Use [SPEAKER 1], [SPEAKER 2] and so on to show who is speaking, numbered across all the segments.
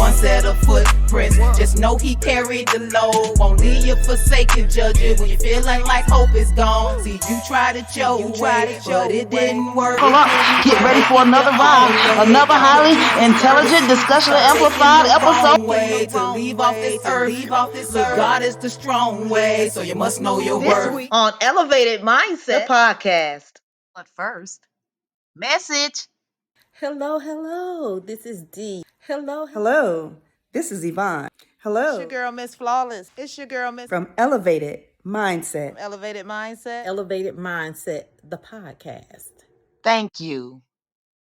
[SPEAKER 1] one set of footprints. Just know he carried the load. Won't leave you forsaken, judge it when you're feeling like hope is gone. See, you tried it your way, but it didn't work.
[SPEAKER 2] Pull up, get ready for another ride, another highly intelligent, discussion amplified episode.
[SPEAKER 1] Way to leave off this earth. Look, God is the strong way, so you must know your worth.
[SPEAKER 2] This week on Elevated Mindset, the podcast. But first, message.
[SPEAKER 3] Hello, this is Dee.
[SPEAKER 4] Hello, this is Yvonne. Hello.
[SPEAKER 5] It's your girl, Miss Flawless. It's your girl, Miss...
[SPEAKER 4] From Elevated Mindset.
[SPEAKER 5] Elevated Mindset.
[SPEAKER 3] Elevated Mindset, the podcast.
[SPEAKER 2] Thank you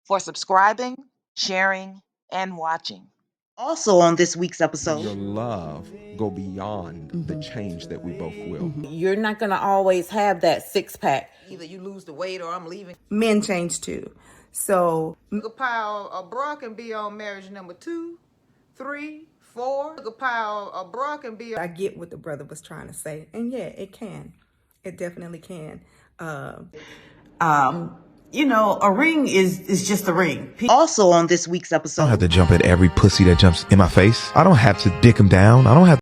[SPEAKER 2] for subscribing, sharing, and watching. Also on this week's episode,
[SPEAKER 6] your love go beyond the change that we both will.
[SPEAKER 3] You're not going to always have that six-pack.
[SPEAKER 5] Either you lose the weight or I'm leaving.
[SPEAKER 4] Men change too. So,
[SPEAKER 5] A pile of bra can be on marriage number 2, 3, 4. A pile of bra can be on...
[SPEAKER 4] I get what the brother was trying to say. And yeah, it can. It definitely can.
[SPEAKER 7] You know, a ring is just a ring.
[SPEAKER 2] Also on this week's episode,
[SPEAKER 6] I don't have to jump at every pussy that jumps in my face. I don't have to dick them down. I don't have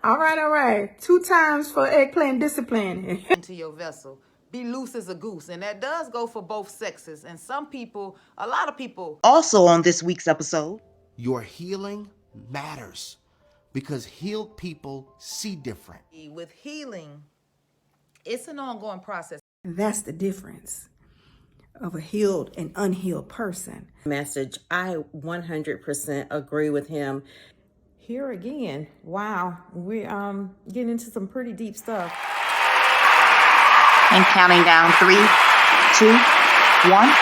[SPEAKER 4] All right. 2 times for eggplant discipline.
[SPEAKER 5] into your vessel. Be loose as a goose. And that does go for both sexes. And a lot of people...
[SPEAKER 2] Also on this week's episode,
[SPEAKER 8] your healing matters because healed people see different.
[SPEAKER 5] With healing, it's an ongoing process.
[SPEAKER 4] That's the difference of a healed and unhealed person.
[SPEAKER 3] Message, I 100% agree with him. Here again, wow, we're getting into some pretty deep stuff.
[SPEAKER 2] and counting down 3, 2, 1.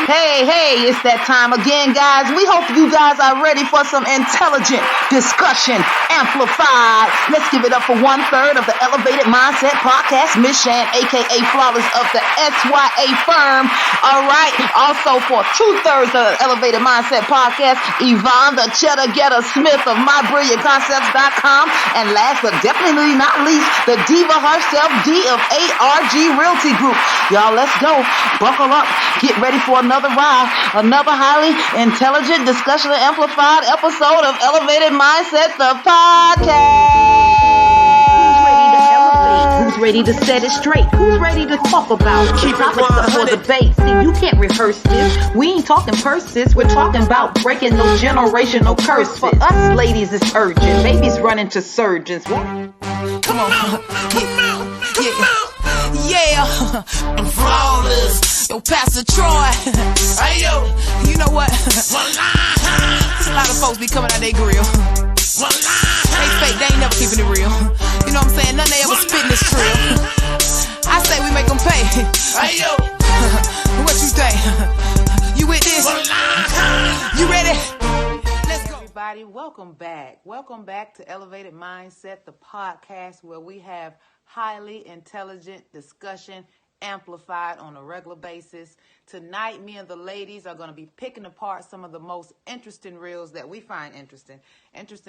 [SPEAKER 2] Hey, it's that time again, guys. We hope you guys are ready for some intelligent discussion amplified. Let's give it up for 1/3 of the Elevated Mindset Podcast, Miss Shan, aka Flawless of the SYA firm. All right. Also for 2/3 of the Elevated Mindset Podcast, Yvonne, the Cheddar Getter Smith of MyBrilliantConcepts.com. And last but definitely not least, the diva herself, D of ARG Realty Group. Y'all, let's go. Buckle up. Get ready for another ride, another highly intelligent, discussion amplified episode of Elevated Mindset, the podcast. Who's ready to elevate? Who's ready to set it straight? Who's ready to talk about topics up for debate? See, you can't rehearse this. We ain't talking purses. We're talking about breaking those generational curses. For us ladies, it's urgent. Babies running to surgeons.
[SPEAKER 1] Come on. Yeah, I'm flawless. Yo, Pastor Troy. Hey, yo. You know what? A lot of folks be coming out their grill. They fake, they ain't never keeping it real. You know what I'm saying? None they ever spitting this trill. I say we make them pay. Hey, yo. What you think? You with this? You ready? Let's go.
[SPEAKER 5] Everybody, welcome back. Welcome back to Elevated Mindset, the podcast where we have highly intelligent discussion amplified on a regular basis. Tonight, me and the ladies are going to be picking apart some of the most interesting reels that we find interesting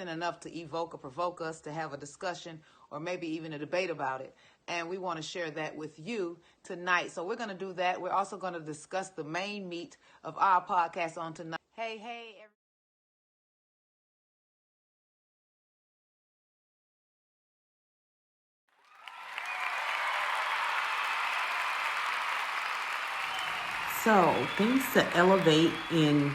[SPEAKER 5] enough to evoke or provoke us to have a discussion or maybe even a debate about it. And we want to share that with you tonight. So we're going to do that. We're also going to discuss the main meat of our podcast on tonight. Hey, everybody.
[SPEAKER 7] So, things to elevate in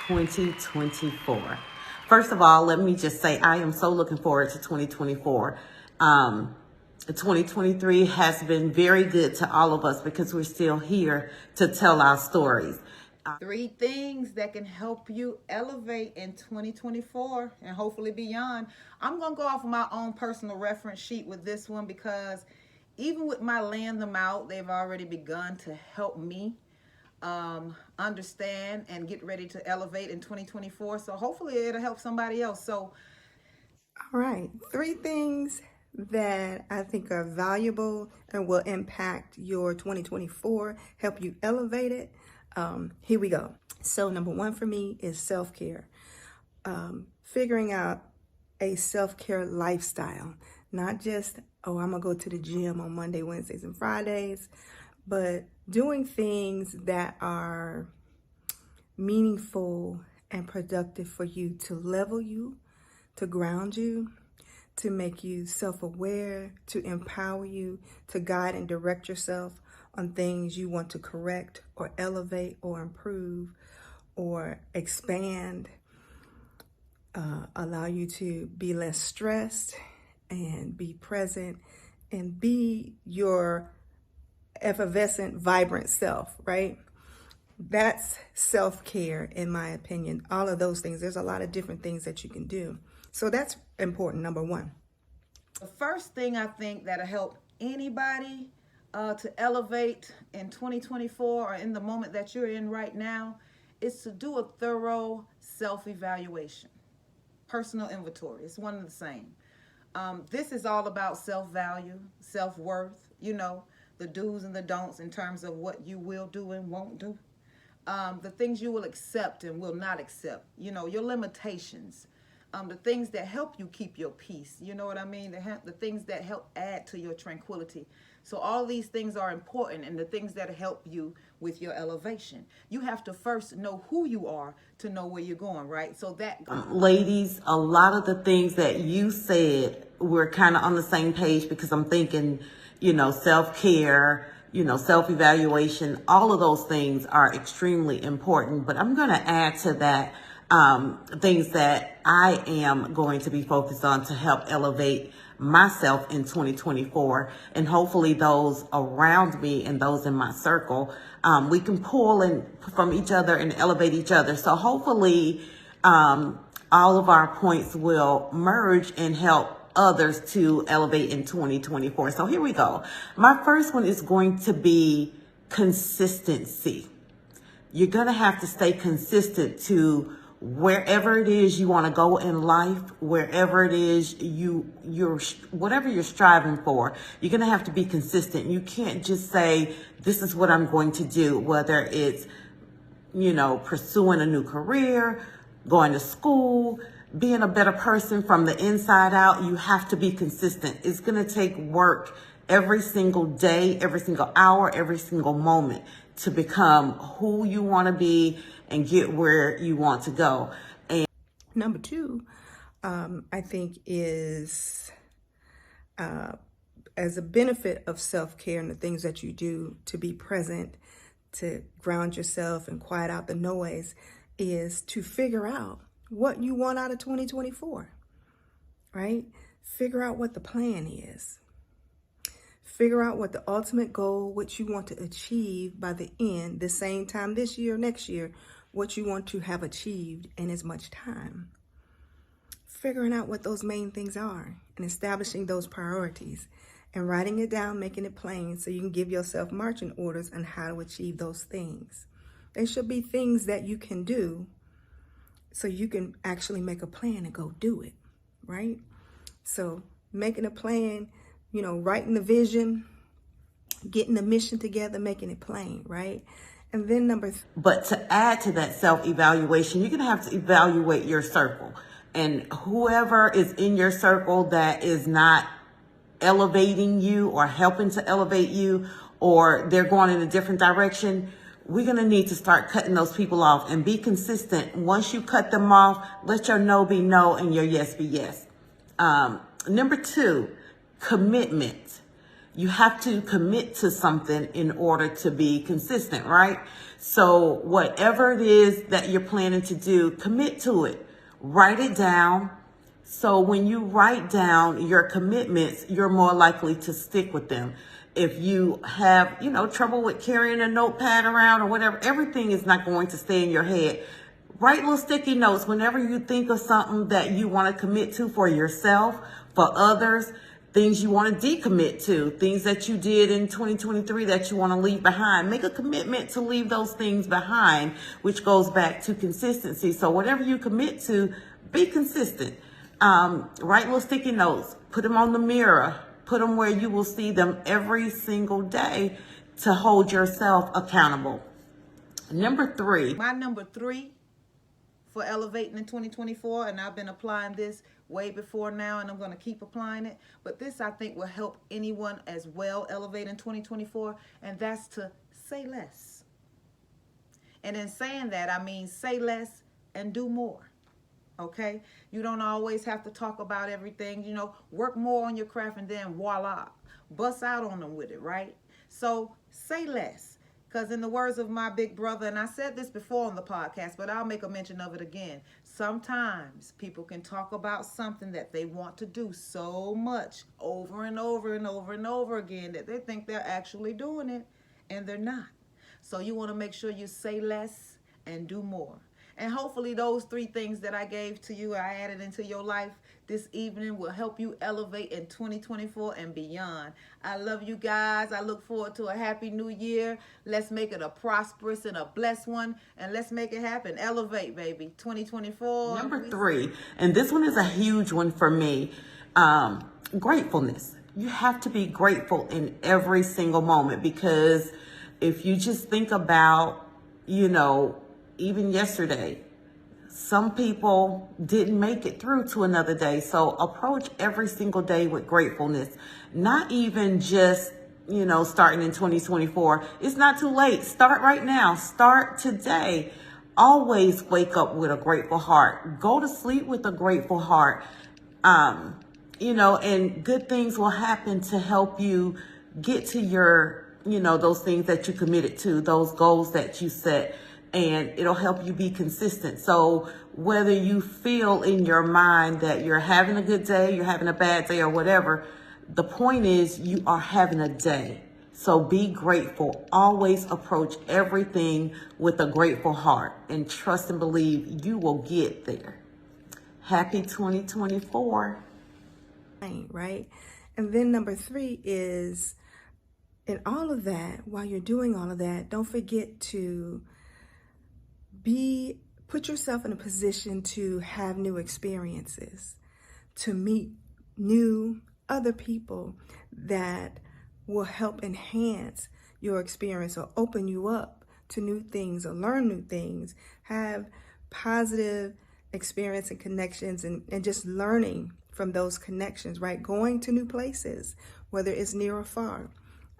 [SPEAKER 7] 2024. First of all, let me just say I am so looking forward to 2024. 2023 has been very good to all of us because we're still here to tell our stories.
[SPEAKER 5] 3 things that can help you elevate in 2024 and hopefully beyond. I'm going to go off of my own personal reference sheet with this one because even with my laying them out, they've already begun to help me understand and get ready to elevate in 2024. So hopefully it'll help somebody else. So,
[SPEAKER 4] All right. 3 things that I think are valuable and will impact your 2024, help you elevate it. Here we go. So number 1 for me is self-care. Figuring out a self-care lifestyle Not just, oh, I'm going to go to the gym on Monday, Wednesdays, and Fridays, but doing things that are meaningful and productive for you, to level you, to ground you, to make you self-aware, to empower you, to guide and direct yourself on things you want to correct or elevate or improve or expand, allow you to be less stressed and be present and be your effervescent, vibrant self, right? That's self-care, in my opinion. All of those things. There's a lot of different things that you can do. So that's important, number one.
[SPEAKER 5] The first thing I think that'll help anybody to elevate in 2024 or in the moment that you're in right now is to do a thorough self-evaluation. Personal inventory. It's one and the same. This is all about self-value, self-worth, the do's and the don'ts in terms of what you will do and won't do. The things you will accept and will not accept, your limitations, the things that help you keep your peace, you know what I mean? The things that help add to your tranquility. So all these things are important, and the things that help you with your elevation. You have to first know who you are to know where you're going, right? So that...
[SPEAKER 7] Ladies, a lot of the things that you said, we're kind of on the same page, because I'm thinking, self-care, self-evaluation, all of those things are extremely important. But I'm going to add to that things that I am going to be focused on to help elevate myself in 2024, and hopefully those around me and those in my circle. We can pull from each other and elevate each other. So hopefully all of our points will merge and help others to elevate in 2024. So here we go. My first one is going to be consistency. You're going to have to stay consistent to wherever it is you want to go in life, wherever it is whatever you're striving for. You're going to have to be consistent. You can't just say, this is what I'm going to do, whether it's, pursuing a new career, going to school, being a better person from the inside out. You have to be consistent. It's going to take work every single day, every single hour, every single moment to become who you want to be and get where you want to go. And
[SPEAKER 4] number two, I think is as a benefit of self-care and the things that you do to be present, to ground yourself and quiet out the noise, is to figure out what you want out of 2024, right? Figure out what the plan is. Figure out what the ultimate goal, what you want to achieve by the end, the same time this year, next year, what you want to have achieved in as much time. Figuring out what those main things are and establishing those priorities and writing it down, making it plain so you can give yourself marching orders on how to achieve those things. They should be things that you can do so you can actually make a plan and go do it, right? So making a plan, writing the vision, getting the mission together, making it plain, right? And then
[SPEAKER 7] but to add to that self-evaluation, you're going to have to evaluate your circle. And whoever is in your circle that is not elevating you or helping to elevate you, or they're going in a different direction, we're going to need to start cutting those people off and be consistent. Once you cut them off, let your no be no and your yes be yes. Number two, commitment. You have to commit to something in order to be consistent, right? So whatever it is that you're planning to do, commit to it. Write it down. So when you write down your commitments, you're more likely to stick with them. If you have, trouble with carrying a notepad around or whatever, everything is not going to stay in your head. Write little sticky notes whenever you think of something that you want to commit to for yourself, for others, things you want to decommit to, things that you did in 2023 that you want to leave behind. Make a commitment to leave those things behind, which goes back to consistency. So whatever you commit to, be consistent. Write little sticky notes, put them on the mirror, put them where you will see them every single day to hold yourself accountable. Number three.
[SPEAKER 5] My number three for elevating in 2024, and I've been applying this way before now, and I'm going to keep applying it. But this, I think, will help anyone as well elevate in 2024, and that's to say less. And in saying that, I mean say less and do more. Okay? You don't always have to talk about everything. You know, work more on your craft and then voila, bust out on them with it, right? So say less. Because in the words of my big brother, and I said this before on the podcast, but I'll make a mention of it again. Sometimes people can talk about something that they want to do so much over and over and over and over again that they think they're actually doing it, and they're not. So you want to make sure you say less and do more. And hopefully those 3 things that I gave to you, I added into your life this evening, will help you elevate in 2024 and beyond. I love you guys. I look forward to a happy new year. Let's make it a prosperous and a blessed one. And let's make it happen. Elevate, baby. 2024.
[SPEAKER 7] Number 3, and this one is a huge one for me, gratefulness. You have to be grateful in every single moment, because if you just think about, even yesterday, some people didn't make it through to another day. So approach every single day with gratefulness, not even just, starting in 2024. It's not too late. Start right now. Start today. Always wake up with a grateful heart. Go to sleep with a grateful heart. And good things will happen to help you get to your, those things that you committed to, those goals that you set. And it'll help you be consistent. So whether you feel in your mind that you're having a good day, you're having a bad day, or whatever, the point is you are having a day. So be grateful. Always approach everything with a grateful heart, and trust and believe you will get there. Happy 2024.
[SPEAKER 4] Right? And then number 3 is, in all of that, while you're doing all of that, don't forget to put yourself in a position to have new experiences, to meet new other people that will help enhance your experience or open you up to new things or learn new things. Have positive experience and connections, and just learning from those connections, right? Going to new places, whether it's near or far.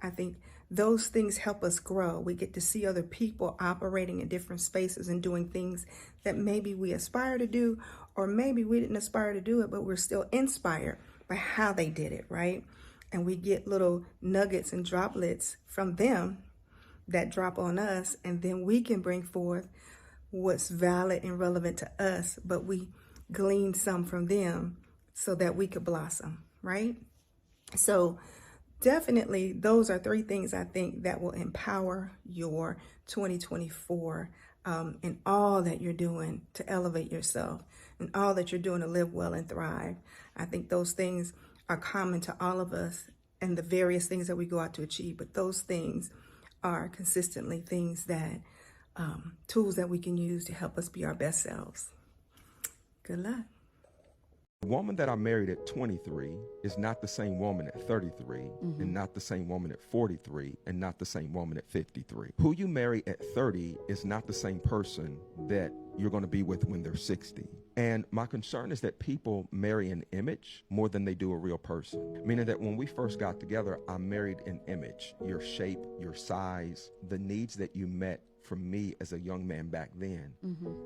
[SPEAKER 4] I think those things help us grow. We get to see other people operating in different spaces and doing things that maybe we aspire to do, or maybe we didn't aspire to do it, but we're still inspired by how they did it, right? And we get little nuggets and droplets from them that drop on us, and then we can bring forth what's valid and relevant to us, but we glean some from them so that we could blossom, right? So definitely, those are 3 things I think that will empower your 2024 in all that you're doing to elevate yourself, and all that you're doing to live well and thrive. I think those things are common to all of us and the various things that we go out to achieve, but those things are consistently things that, tools that we can use to help us be our best selves. Good luck.
[SPEAKER 9] The woman that I married at 23 is not the same woman at 33, and not the same woman at 43, and not the same woman at 53. Who you marry at 30 is not the same person that you're going to be with when they're 60. And my concern is that people marry an image more than they do a real person. Meaning that when we first got together, I married an image, your shape, your size, the needs that you met from me as a young man back then,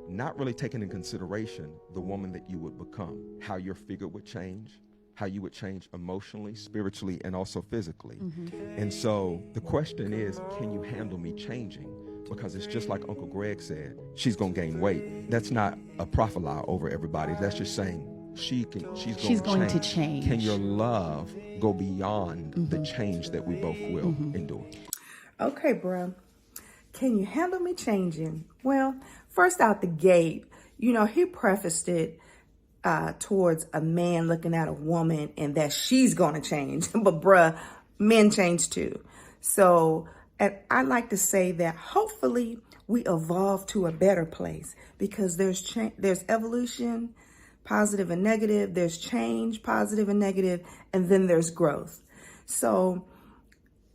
[SPEAKER 9] not really taking in consideration the woman that you would become, how your figure would change, how you would change emotionally, spiritually, and also physically. And so the question is, can you handle me changing? Because it's just like Uncle Greg said, she's gonna gain weight. That's not a profile over everybody. That's just saying she's going to change. Can your love go beyond the change that we both will endure?
[SPEAKER 4] Okay, bro. Can you handle me changing? Well, first out the gate, he prefaced it towards a man looking at a woman and that she's going to change. But bruh, men change too. So I'd like to say that hopefully we evolve to a better place, because there's evolution, positive and negative. There's change, positive and negative. And then there's growth. So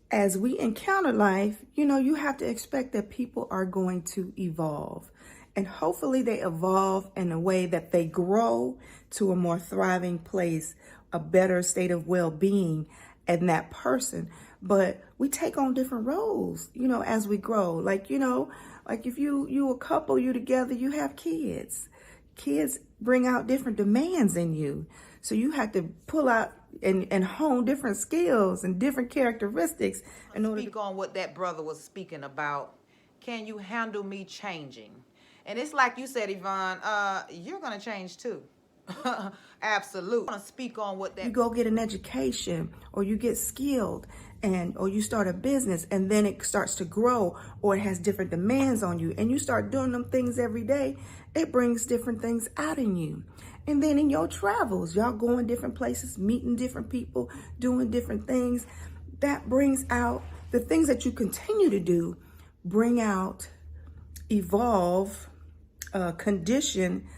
[SPEAKER 4] as we encounter life, you have to expect that people are going to evolve. And hopefully they evolve in a way that they grow to a more thriving place, a better state of well-being in that person. But we take on different roles, as we grow. Like if you a couple, you together, you have kids. Kids bring out different demands in you. So you have to pull out and hone different skills and different characteristics in order
[SPEAKER 5] Speak on what that brother was speaking about. Can you handle me changing? And it's like you said, Yvonne, you're going to change too. Absolutely. I want to speak on what that...
[SPEAKER 4] You go get an education, or you get skilled, or you start a business, and then it starts to grow, or it has different demands on you, and you start doing them things every day. It brings different things out in you. And then in your travels, y'all going different places, meeting different people, doing different things. That brings out the things that you continue to do, bring out, evolve, condition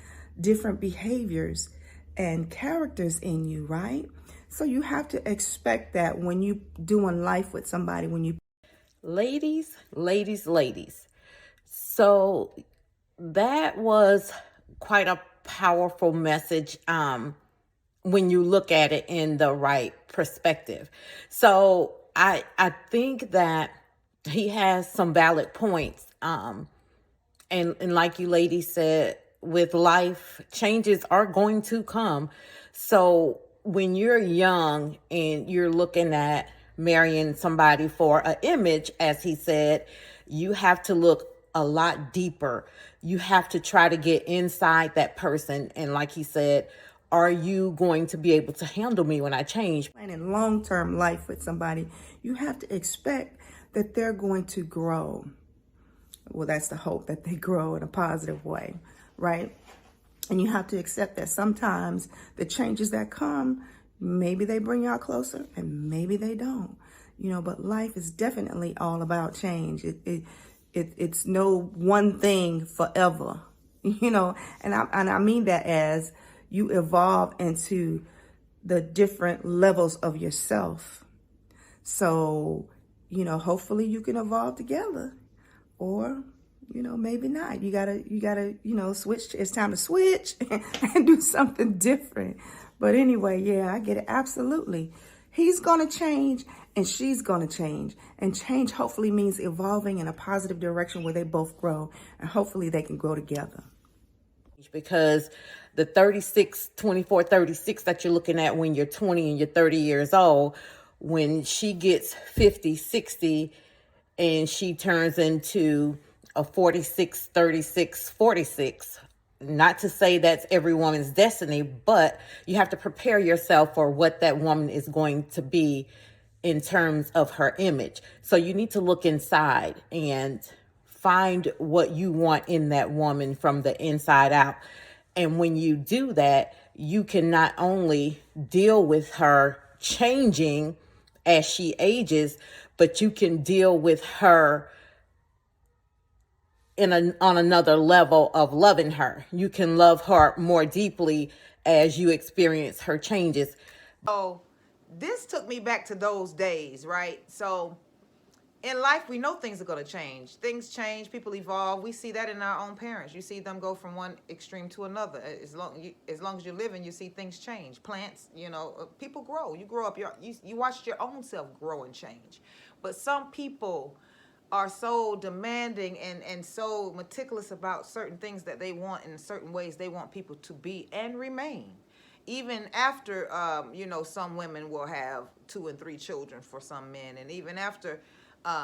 [SPEAKER 4] different behaviors and characters in you, right? So you have to expect that when you doing life with somebody, when you...
[SPEAKER 3] Ladies. So that was quite a powerful message when you look at it in the right perspective. So I think that he has some valid points. And like you ladies said, with life, changes are going to come. So when you're young and you're looking at marrying somebody for an image, as he said, you have to look a lot deeper. You have to try to get inside that person. And like he said, are you going to be able to handle me when I change?
[SPEAKER 4] And in long-term life with somebody, you have to expect that they're going to grow. Well, that's the hope, that they grow in a positive way, right? And you have to accept that sometimes the changes that come, maybe they bring y'all closer and maybe they don't, but life is definitely all about change. It's no one thing forever, and I mean that as you evolve into the different levels of yourself. So, hopefully you can evolve together, or maybe not. You gotta, switch. It's time to switch and do something different. But anyway, yeah, I get it. Absolutely. He's going to change and she's going to change. And change hopefully means evolving in a positive direction where they both grow, and hopefully they can grow together.
[SPEAKER 3] Because the 24, 36 that you're looking at when you're 20 and you're 30 years old, when she gets 50, 60, and she turns into a 46, 36, 46. Not to say that's every woman's destiny, but you have to prepare yourself for what that woman is going to be in terms of her image. So you need to look inside and find what you want in that woman from the inside out. And when you do that, you can not only deal with her changing as she ages, but you can deal with her on another level of loving her. You can love her more deeply as you experience her changes.
[SPEAKER 5] So this took me back to those days, right? So in life, we know things are going to change. Things change, people evolve. We see that in our own parents. You see them go from one extreme to another. As long as you're living, you see things change. Plants, people grow. You grow up, you watch your own self grow and change. But some people are so demanding and so meticulous about certain things that they want in certain ways they want people to be and remain. Even after, some women will have 2 and 3 children for some men. And even after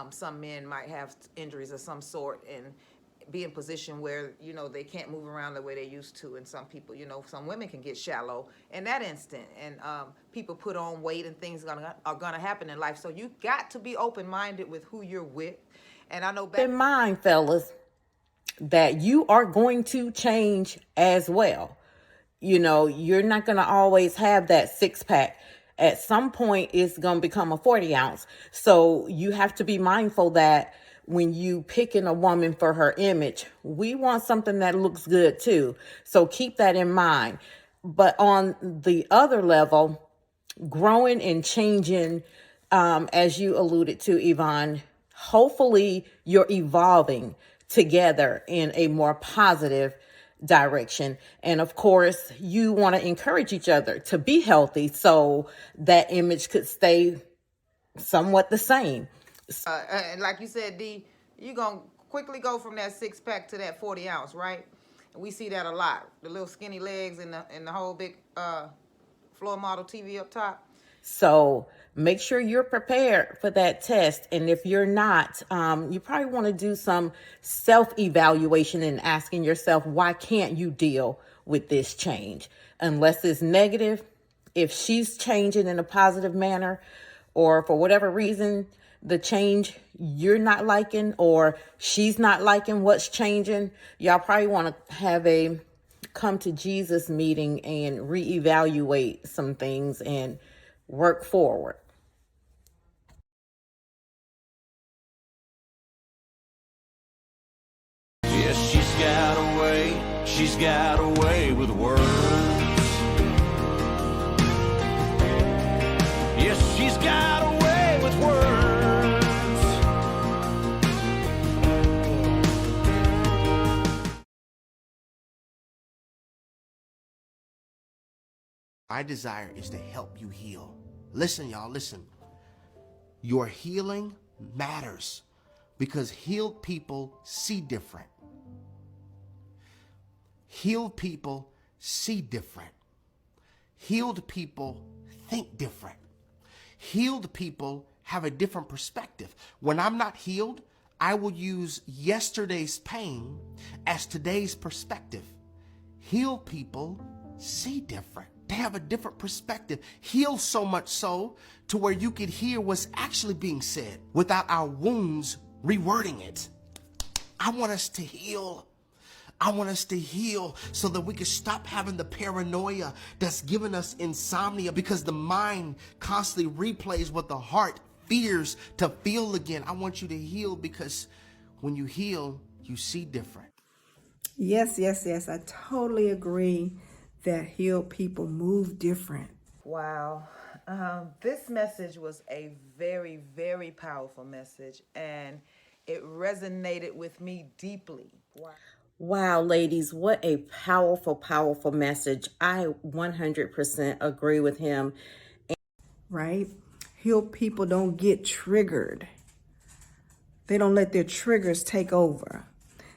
[SPEAKER 5] some men might have injuries of some sort and be in a position where, they can't move around the way they used to. And some people, some women can get shallow in that instant. And people put on weight and things are gonna happen in life. So you got to be open-minded with who you're with. And I know
[SPEAKER 3] in mind, fellas, that you are going to change as well. You're not going to always have that 6-pack. At some point, it's going to become a 40 ounce. So you have to be mindful that when you picking a woman for her image, we want something that looks good too. So keep that in mind. But on the other level, growing and changing, as you alluded to, Yvonne, hopefully you're evolving together in a more positive direction. And of course, you want to encourage each other to be healthy so that image could stay somewhat the same.
[SPEAKER 5] And like you said, D, you're going to quickly go from that 6-pack to that 40 ounce, right? And we see that a lot. The little skinny legs and the whole big floor model TV up top.
[SPEAKER 3] So make sure you're prepared for that test. And if you're not, you probably want to do some self-evaluation and asking yourself, why can't you deal with this change? Unless it's negative, if she's changing in a positive manner, or for whatever reason, the change you're not liking, or she's not liking what's changing, y'all probably want to have a come to Jesus meeting and reevaluate some things and work forward.
[SPEAKER 10] Yes, she's got a way with words. Yes, she's got a way with words.
[SPEAKER 8] My desire is to help you heal. Listen, y'all, listen. Your healing matters because healed people see different. Healed people see different. Healed people think different. Healed people have a different perspective. When I'm not healed, I will use yesterday's pain as today's perspective. Healed people see different. They have a different perspective. Healed so much so to where you could hear what's actually being said without our wounds rewording it. I want us to heal. I want us to heal so that we can stop having the paranoia that's giving us insomnia, because the mind constantly replays what the heart fears to feel again. I want you to heal because when you heal, you see different.
[SPEAKER 4] Yes, yes, yes. I totally agree that healed people move different.
[SPEAKER 5] Wow. This message was a very, very powerful message, and it resonated with me deeply. Wow.
[SPEAKER 3] Wow, ladies, what a powerful, powerful message. I 100% agree with him.
[SPEAKER 4] Right? Healed people don't get triggered. They don't let their triggers take over.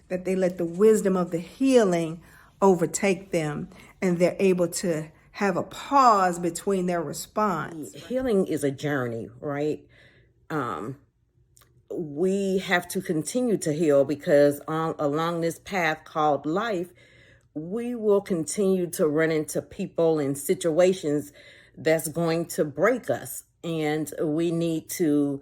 [SPEAKER 4] That they let the wisdom of the healing overtake them, and they're able to have a pause between their response.
[SPEAKER 3] Healing is a journey, right? We have to continue to heal because along this path called life, we will continue to run into people and situations that's going to break us. And we need to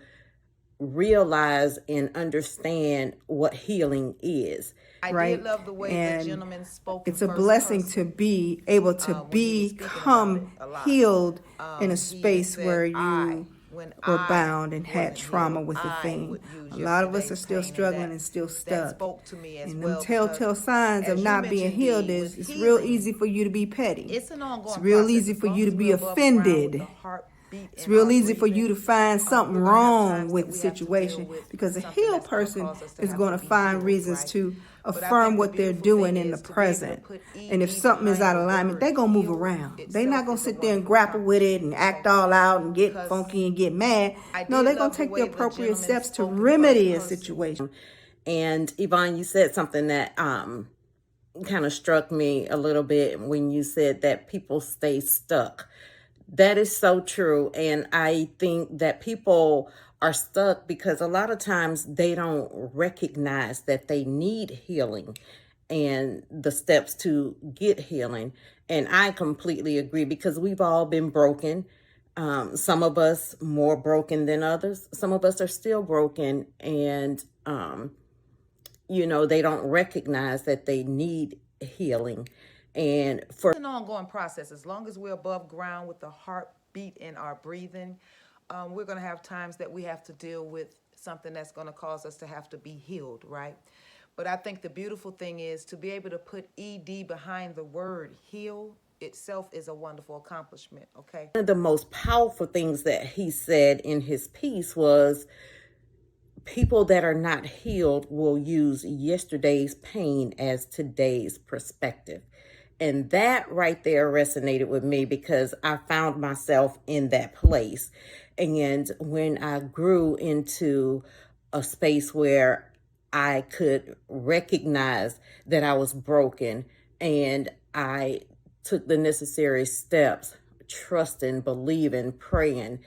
[SPEAKER 3] realize and understand what healing is.
[SPEAKER 5] I
[SPEAKER 4] Right?
[SPEAKER 5] did love the way
[SPEAKER 4] And
[SPEAKER 5] the gentleman spoke.
[SPEAKER 4] it's a blessing to be able to become healed in a space where you were bound and had trauma with the thing. A lot of us are still struggling and still stuck. And them telltale signs of not being healed is it's real easy for you to be petty.
[SPEAKER 5] It's an ongoing
[SPEAKER 4] It's real easy for you to be offended. It's real easy for you to find something wrong with the situation, because a healed person is going to find reasons to affirm what they're doing in the present. And if something is out of alignment, they're going to move around. They're not going to sit there and grapple with it and act all out and get funky and get mad. No, they're going to take the appropriate steps to remedy a situation.
[SPEAKER 3] And Yvonne, you said something that kind of struck me a little bit when you said that people stay stuck. That is so true. And I think that people are stuck because a lot of times they don't recognize that they need healing and the steps to get healing. And I completely agree, because we've all been broken. Some of us more broken than others. Some of us are still broken, and, they don't recognize that they need healing. And for
[SPEAKER 5] it's an ongoing process. As long as we're above ground with the heartbeat in our breathing, we're going to have times that we have to deal with something that's going to cause us to have to be healed, right? But I think the beautiful thing is to be able to put ED behind the word heal itself is a wonderful accomplishment, okay?
[SPEAKER 3] One of the most powerful things that he said in his piece was people that are not healed will use yesterday's pain as today's perspective. And that right there resonated with me because I found myself in that place. And when I grew into a space where I could recognize that I was broken and I took the necessary steps, trusting, believing, praying,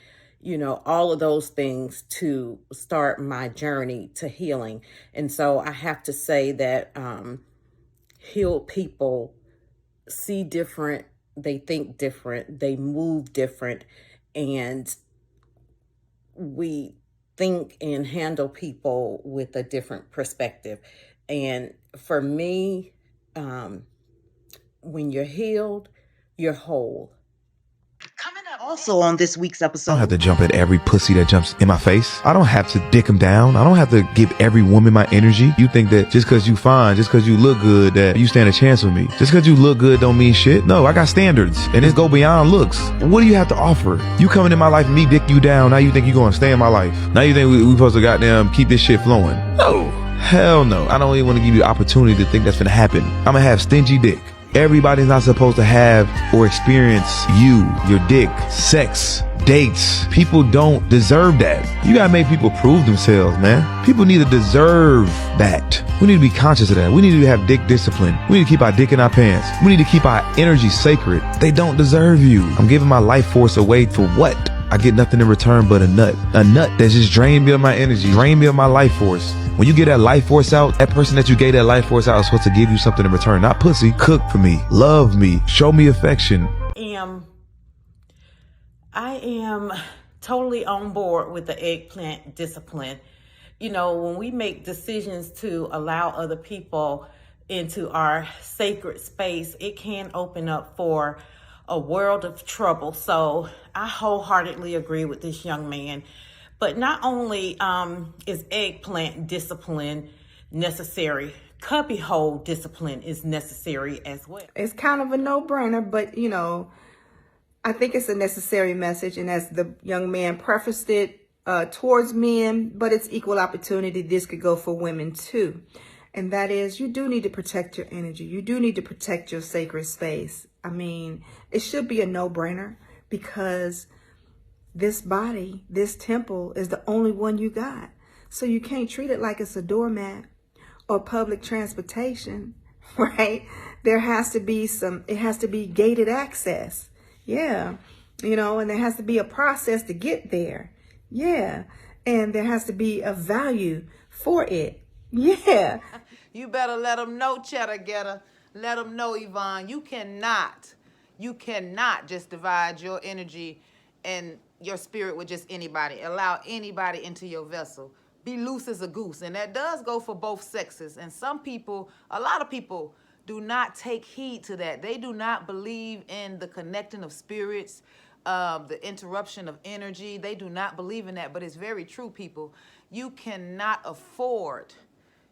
[SPEAKER 3] all of those things to start my journey to healing. And so I have to say that healed people see different, they think different, they move different, and we think and handle people with a different perspective. And for me, when you're healed, you're whole.
[SPEAKER 2] Also on this week's
[SPEAKER 6] I don't
[SPEAKER 2] episode,
[SPEAKER 6] have to jump at every pussy that jumps in my face. I don't have to dick them down. I don't have to give every woman my energy. You think that just because you fine, just because you look good, that you stand a chance with me. Just because you look good don't mean shit. No, I got standards, and it's go beyond looks. What do you have to offer? You coming in my life and me dick you down, now you think you gonna stay in my life. Now you think we supposed to goddamn keep this shit flowing. No. Hell no. I don't even want to give you the opportunity to think that's gonna happen. I'm gonna have stingy dick. Everybody's not supposed to have or experience you, your dick, sex, dates. People don't deserve that. You gotta make people prove themselves, man. People need to deserve that. We need to be conscious of that. We need to have dick discipline. We need to keep our dick in our pants. We need to keep our energy sacred. They don't deserve you. I'm giving my life force away for what? I get nothing in return but a nut. A nut that just drained me of my energy, drained me of my life force. When you get that life force out, that person that you gave that life force out is supposed to give you something in return. Not pussy. Cook for me. Love me. Show me affection.
[SPEAKER 3] I am totally on board with the eggplant discipline. When we make decisions to allow other people into our sacred space, it can open up for a world of trouble. So I wholeheartedly agree with this young man. But not only is eggplant discipline necessary, cubbyhole discipline is necessary as well.
[SPEAKER 4] It's kind of a no-brainer, but I think it's a necessary message. And as the young man prefaced it towards men, but it's equal opportunity. This could go for women too. And that is, you do need to protect your energy. You do need to protect your sacred space. I mean, it should be a no-brainer because this body, this temple is the only one you got. So you can't treat it like it's a doormat or public transportation, right? There has to be it has to be gated access. Yeah. And there has to be a process to get there. Yeah. And there has to be a value for it. Yeah.
[SPEAKER 5] You better let them know, Cheddar Getter. Let them know, Yvonne. You cannot just divide your energy and your spirit with just anybody. Allow anybody into your vessel. Be loose as a goose. And that does go for both sexes. And a lot of people do not take heed to that. They do not believe in the connecting of spirits, the interruption of energy. They do not believe in that. But it's very true, people. You cannot afford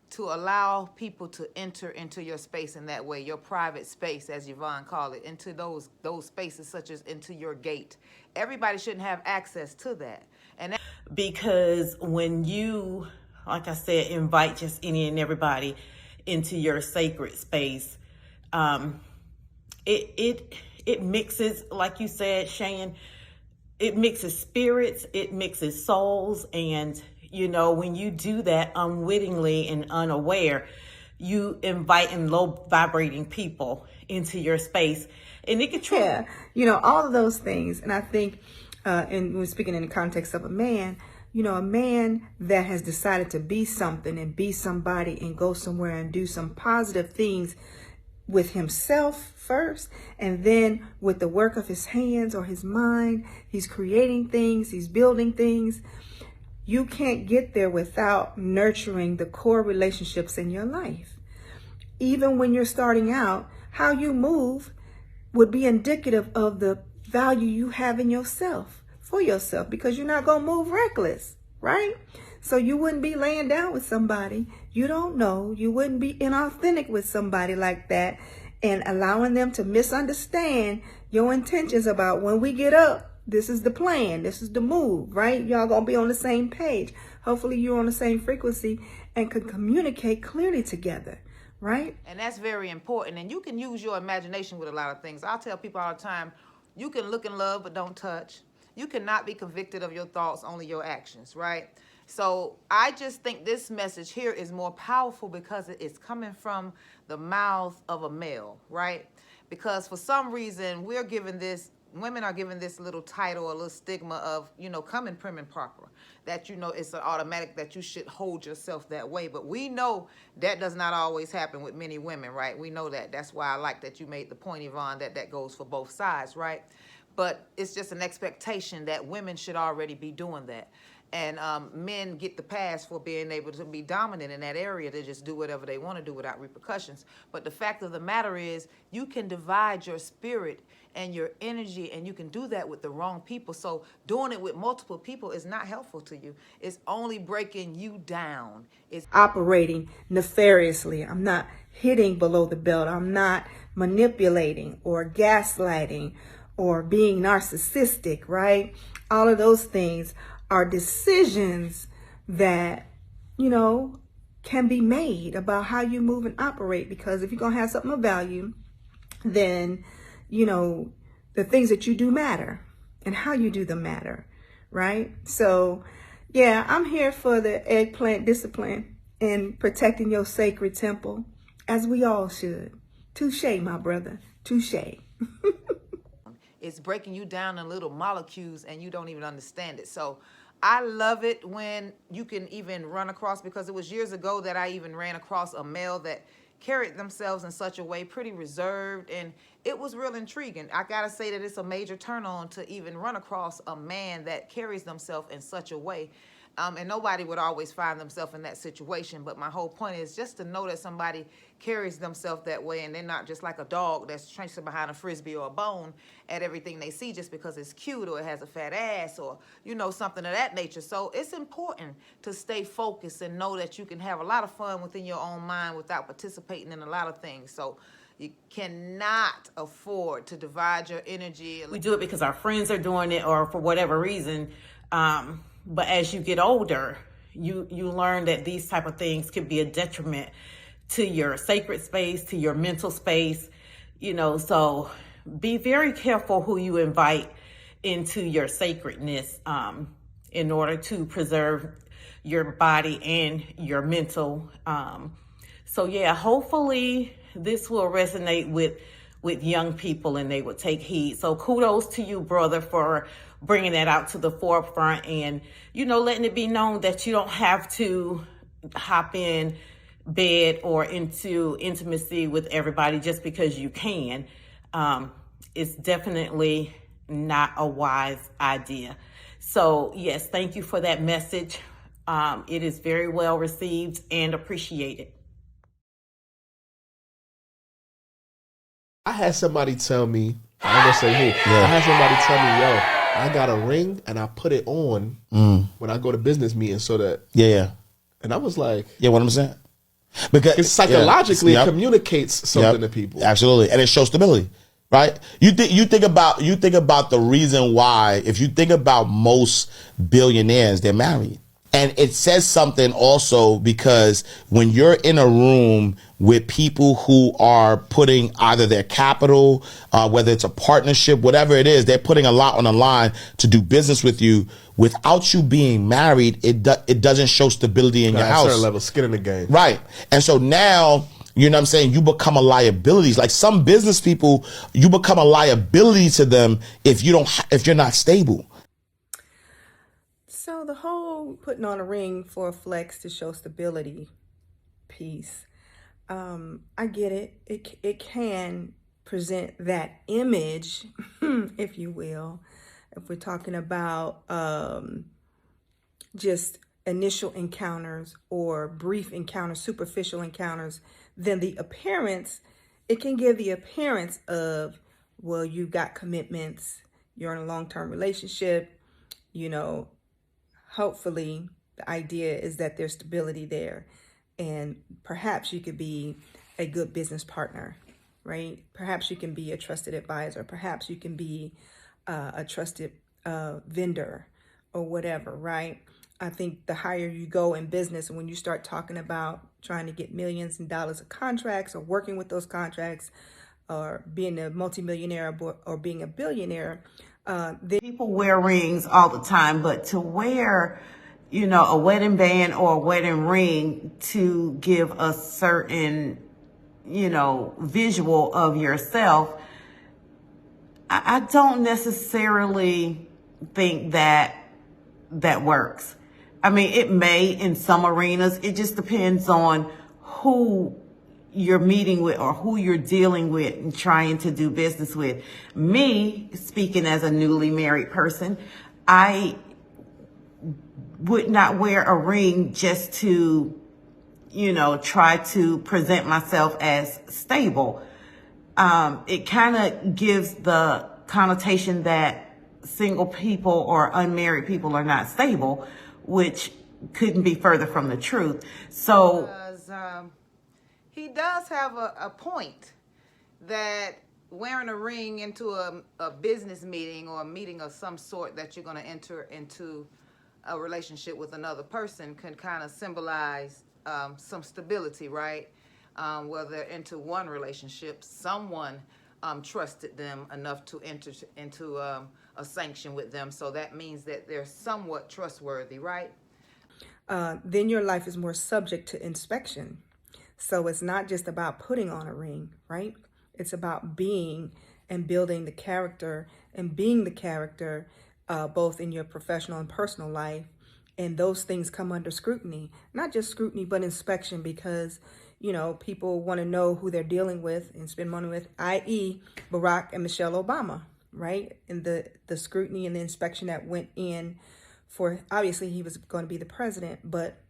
[SPEAKER 5] to allow people to enter into your space in that way, your private space, as Yvonne called it, into those spaces such as into your gate. Everybody shouldn't have access to that.
[SPEAKER 3] Because when you, like I said, invite just any and everybody into your sacred space, it mixes, like you said, Shane, it mixes spirits, it mixes souls, and when you do that unwittingly and unaware, you invite in low vibrating people into your space, and it can
[SPEAKER 4] all of those things. And I think, and when speaking in the context of a man, a man that has decided to be something and be somebody and go somewhere and do some positive things with himself first, and then with the work of his hands or his mind, he's creating things, he's building things. You can't get there without nurturing the core relationships in your life. Even when you're starting out, how you move would be indicative of the value you have in yourself, for yourself, because you're not going to move reckless, right? So you wouldn't be laying down with somebody you don't know. You wouldn't be inauthentic with somebody like that and allowing them to misunderstand your intentions about when we get up, this is the plan. This is the move, right? Y'all gonna be on the same page. Hopefully you're on the same frequency and can communicate clearly together, right?
[SPEAKER 5] And that's very important. And you can use your imagination with a lot of things. I'll tell people all the time, you can look and love, but don't touch. You cannot be convicted of your thoughts, only your actions, right? So I just think this message here is more powerful because it's coming from the mouth of a male, right? Because for some reason, women are given this little title, a little stigma of, coming prim and proper. That, it's an automatic that you should hold yourself that way. But we know that does not always happen with many women, right? We know that. That's why I like that you made the point, Yvonne, that goes for both sides, right? But it's just an expectation that women should already be doing that. And men get the pass for being able to be dominant in that area, to just do whatever they want to do without repercussions. But the fact of the matter is, you can divide your spirit and your energy, and you can do that with the wrong people. So doing it with multiple people is not helpful to you. It's only breaking you down. It's
[SPEAKER 4] operating nefariously. I'm not hitting below the belt. I'm not manipulating or gaslighting or being narcissistic, right? All of those things are decisions that, can be made about how you move and operate. Because if you're going to have something of value, then, the things that you do matter and how you do them matter, right? So, yeah, I'm here for the eggplant discipline and protecting your sacred temple, as we all should. Touche, my brother. Touche.
[SPEAKER 5] It's breaking you down in little molecules and you don't even understand it. So I love it when you can even run across, because it was years ago that I even ran across a male that carried themselves in such a way, pretty reserved, and it was real intriguing. I gotta say that it's a major turn on to even run across a man that carries themselves in such a way. And nobody would always find themselves in that situation. But my whole point is just to know that somebody carries themselves that way, and they're not just like a dog that's chasing behind a frisbee or a bone at everything they see just because it's cute or it has a fat ass or, something of that nature. So it's important to stay focused and know that you can have a lot of fun within your own mind without participating in a lot of things. So you cannot afford to divide your energy.
[SPEAKER 3] We do it because our friends are doing it or for whatever reason. But as you get older, you learn that these type of things can be a detriment to your sacred space, to your mental space, so be very careful who you invite into your sacredness in order to preserve your body and your mental. So yeah, hopefully this will resonate with young people and they will take heed. So kudos to you, brother, for bringing that out to the forefront and, letting it be known that you don't have to hop in bed or into intimacy with everybody just because you can. It's definitely not a wise idea. So yes, thank you for that message. It is very well received and appreciated.
[SPEAKER 8] I had somebody tell me, I'm gonna say, hey, I had somebody tell me, yo, I got a ring and I put it on when I go to business meetings so that, and I was like,
[SPEAKER 11] what I'm saying? Because
[SPEAKER 8] it's psychologically it communicates something to people.
[SPEAKER 11] Absolutely. And it shows stability, right? You think about the reason why, if you think about most billionaires, they're married. And it says something also because when you're in a room with people who are putting either their capital, whether it's a partnership, whatever it is, they're putting a lot on the line to do business with you. Without you being married, it doesn't show stability in your house.
[SPEAKER 8] Certain level, skin in the game.
[SPEAKER 11] Right. And so now, you know what I'm saying, you become a liability. Like some business people, you become a liability to them if you're not stable.
[SPEAKER 4] So the whole putting on a ring for a flex to show stability piece, I get it. It can present that image, if you will, if we're talking about just initial encounters or brief encounters, superficial encounters, then the appearance, it can give the appearance of, well, you got commitments, you're in a long-term relationship, hopefully the idea is that there's stability there and perhaps you could be a good business partner, right? Perhaps you can be a trusted advisor. Perhaps you can be a trusted vendor or whatever, right? I think the higher you go in business, and when you start talking about trying to get millions and dollars of contracts or working with those contracts or being a multimillionaire or being a billionaire, then
[SPEAKER 7] people wear rings all the time, but to wear, a wedding band or a wedding ring to give a certain, visual of yourself, I don't necessarily think that works. I mean, it may in some arenas. It just depends on who you're meeting with or who you're dealing with and trying to do business with. Me, speaking as a newly married person, I would not wear a ring just to, try to present myself as stable. It kind of gives the connotation that single people or unmarried people are not stable, which couldn't be further from the truth. So
[SPEAKER 5] he does have a point that wearing a ring into a business meeting or a meeting of some sort that you're going to enter into a relationship with another person can kind of symbolize some stability, right? Whether they're into one relationship, someone trusted them enough to enter into a sanction with them. So that means that they're somewhat trustworthy, right?
[SPEAKER 4] Then your life is more subject to inspection. So it's not just about putting on a ring, right? It's about being and building the character and being the character both in your professional and personal life. And those things come under scrutiny, not just scrutiny, but inspection, because people want to know who they're dealing with and spend money with, i.e. Barack and Michelle Obama, right? And the scrutiny and the inspection that went in for, obviously he was going to be the president, but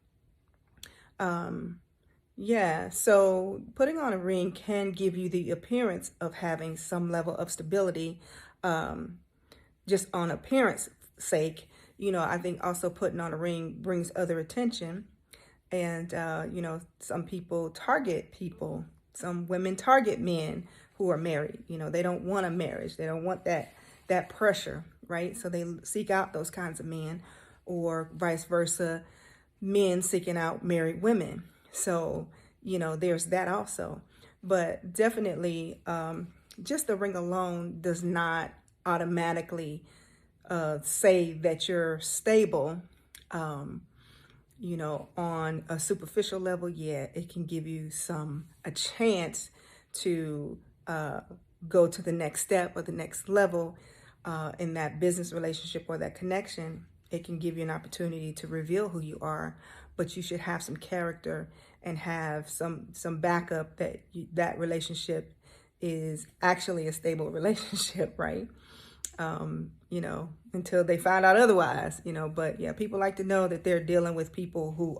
[SPEAKER 4] yeah, so putting on a ring can give you the appearance of having some level of stability, just on appearance sake. I think also putting on a ring brings other attention. And, some people target people. Some women target men who are married. They don't want a marriage. They don't want that pressure, right? So they seek out those kinds of men, or vice versa, men seeking out married women. So, there's that also. But definitely, just the ring alone does not automatically say that you're stable. On a superficial level, yeah, it can give you a chance to go to the next step or the next level in that business relationship or that connection. It can give you an opportunity to reveal who you are, but you should have some character and have some backup that that relationship is actually a stable relationship, right? Until they find out otherwise, but yeah, people like to know that they're dealing with people who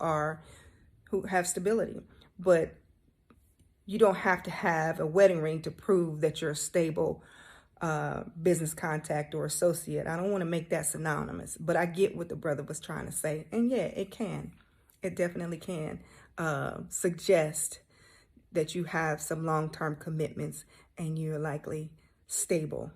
[SPEAKER 4] have stability, but you don't have to have a wedding ring to prove that you're a stable business contact or associate. I don't want to make that synonymous, but I get what the brother was trying to say. And yeah, it definitely can suggest that you have some long-term commitments and you're likely stable.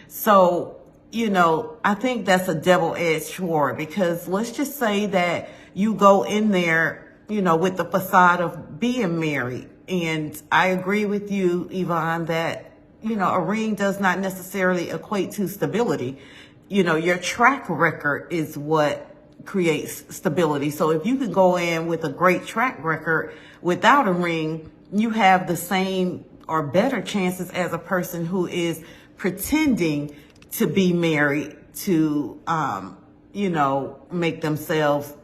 [SPEAKER 7] So, I think that's a double-edged sword, because let's just say that you go in there, with the facade of being married. And I agree with you, Yvonne, that, a ring does not necessarily equate to stability. Your track record is what creates stability. So if you can go in with a great track record without a ring, you have the same or better chances as a person who is pretending to be married to, make themselves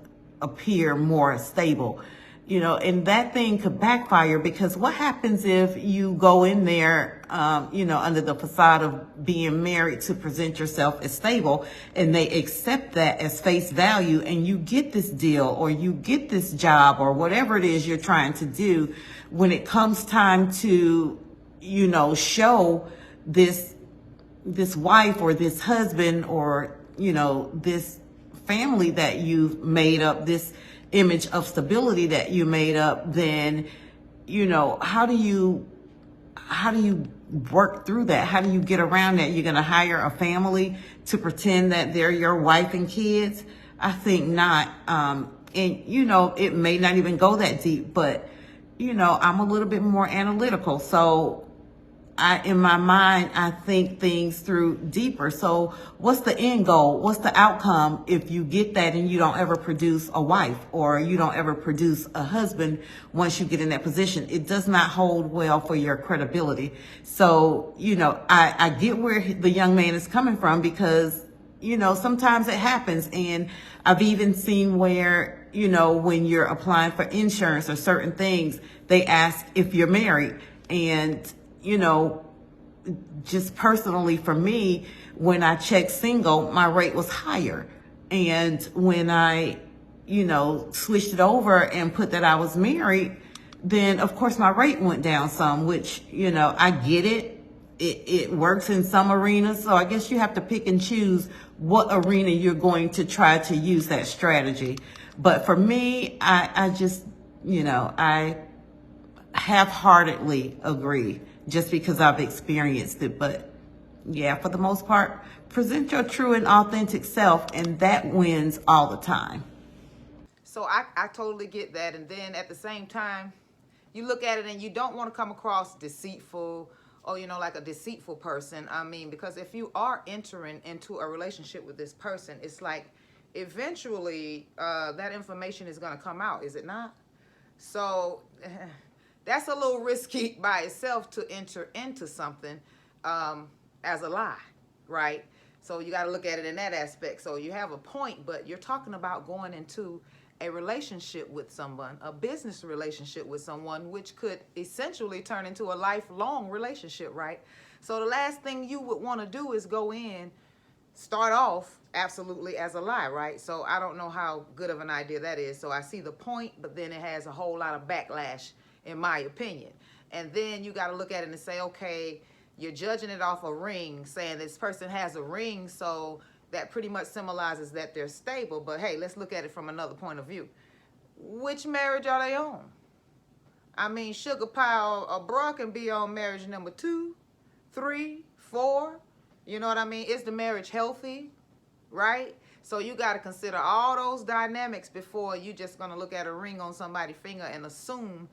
[SPEAKER 7] appear more stable, and that thing could backfire, because what happens if you go in there, under the facade of being married to present yourself as stable, and they accept that as face value, and you get this deal or you get this job or whatever it is you're trying to do. When it comes time to, show this wife or this husband or, this family that you've made up, this image of stability that you made up, then, how do you work through that? How do you get around that? You're going to hire a family to pretend that they're your wife and kids? I think not. And, you know, it may not even go that deep, but, you know, I'm a little bit more analytical. So in my mind, I think things through deeper. So what's the end goal? What's the outcome if you get that and you don't ever produce a wife or you don't ever produce a husband once you get in that position? It does not hold well for your credibility. So, you know, I get where the young man is coming from because, you know, sometimes it happens. And I've even seen where, you know, when you're applying for insurance or certain things, they ask if you're married. And you know, just personally for me, when I checked single, my rate was higher. And when I, you know, switched it over and put that I was married, then of course my rate went down some, which, you know, I get it. It works in some arenas. So I guess you have to pick and choose what arena you're going to try to use that strategy. But for me, I just, you know, I half-heartedly agree just because I've experienced it. But yeah, for the most part, present your true and authentic self, and that wins all the time.
[SPEAKER 5] So I totally get that. And then at the same time, you look at it and you don't want to come across deceitful or, you know, like a deceitful person. I mean, because if you are entering into a relationship with this person, it's like eventually that information is going to come out, is it not? So that's a little risky by itself to enter into something as a lie, right? So you got to look at it in that aspect. So you have a point, but you're talking about going into a relationship with someone, a business relationship with someone, which could essentially turn into a lifelong relationship, right? So the last thing you would want to do is go in, start off absolutely as a lie, right? So I don't know how good of an idea that is. So I see the point, but then it has a whole lot of backlash, in my opinion. And then you got to look at it and say, okay, you're judging it off a ring, saying this person has a ring, so that pretty much symbolizes that they're stable. But hey, let's look at it from another point of view. Which marriage are they on? I mean, Sugar Pie or Bra can be on marriage number 2, 3, 4. You know what I mean? Is the marriage healthy, right? So you got to consider all those dynamics before you just going to look at a ring on somebody's finger and assume,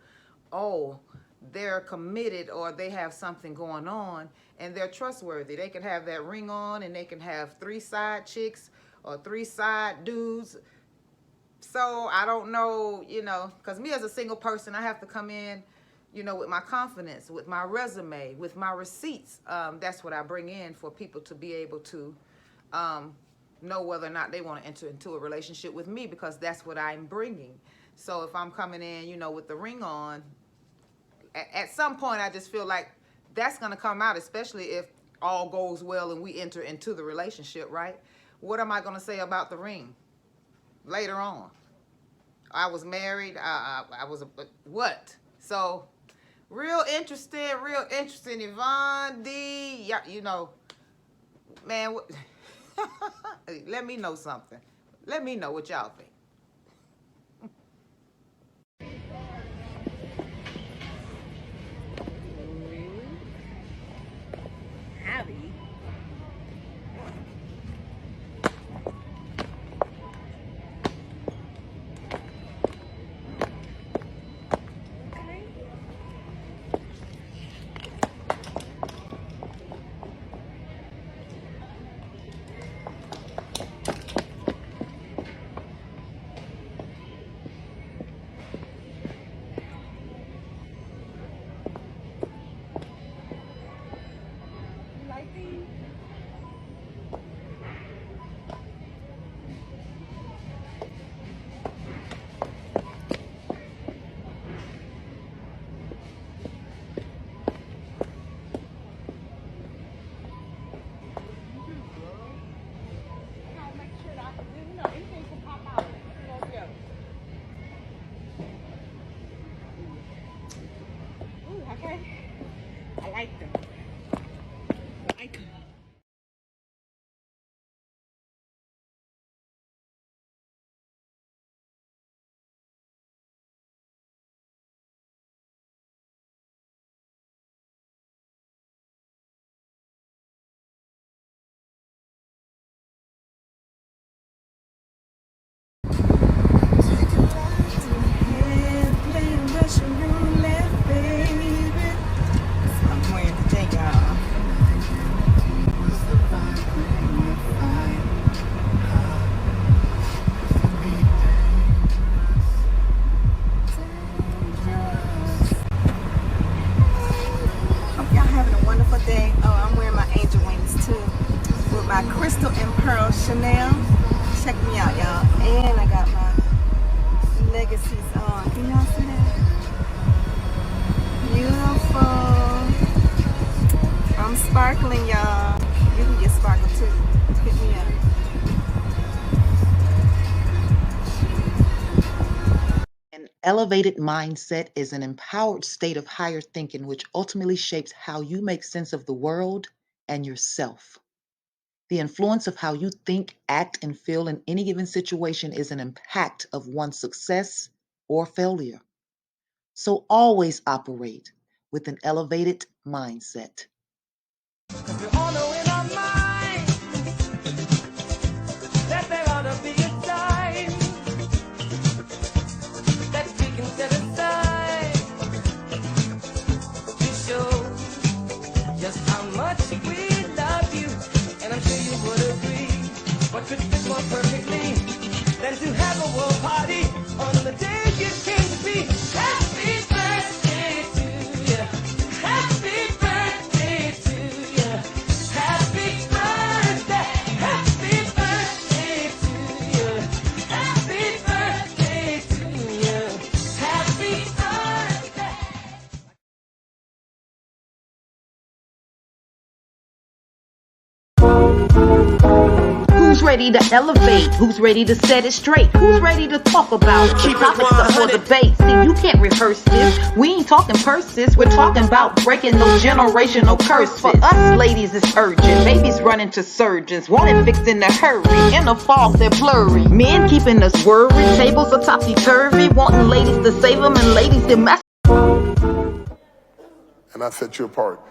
[SPEAKER 5] oh, they're committed or they have something going on and they're trustworthy. They can have that ring on and they can have 3 side chicks or 3 side dudes. So I don't know, you know, because me as a single person, I have to come in, you know, with my confidence, with my resume, with my receipts. That's what I bring in for people to be able to know whether or not they want to enter into a relationship with me, because that's what I'm bringing. So if I'm coming in, you know, with the ring on, at some point I just feel like that's going to come out, especially if all goes well and we enter into the relationship, right? What am I going to say about the ring later on? I was married. I was what? So real interesting, Yvonne D. You know, man, let me know something. Let me know what y'all think.
[SPEAKER 12] Howdy.
[SPEAKER 4] Chanel. Check me out, y'all. And I got my Legacies on. Can y'all see that? Beautiful. I'm sparkling, y'all. You can get sparkle too. Hit me up.
[SPEAKER 2] An elevated mindset is an empowered state of higher thinking which ultimately shapes how you make sense of the world and yourself. The influence of how you think, act, and feel in any given situation is an impact of one's success or failure. So always operate with an elevated mindset.
[SPEAKER 12] We all know in our mind that there ought to be a time that we can set aside to show just how much we love you. And I'm sure you would agree, what could fit more perfectly than to have a world party on the day you came to be. Happy birthday to you. Happy birthday to you. Happy birthday. Happy birthday to you. Happy birthday to you. Happy birthday.
[SPEAKER 2] Who's ready to elevate? Who's ready to set it straight? Who's ready to talk about the topics up for debate? See, you can't rehearse this. We ain't talking purses. We're talking about breaking those generational curses. For us ladies, it's urgent. Babies running to surgeons, wanting fixed in a hurry. In the fog, they're blurry. Men keeping us worried. Tables are topsy-turvy. Wanting ladies to save them and ladies to mess.
[SPEAKER 13] And I set you apart.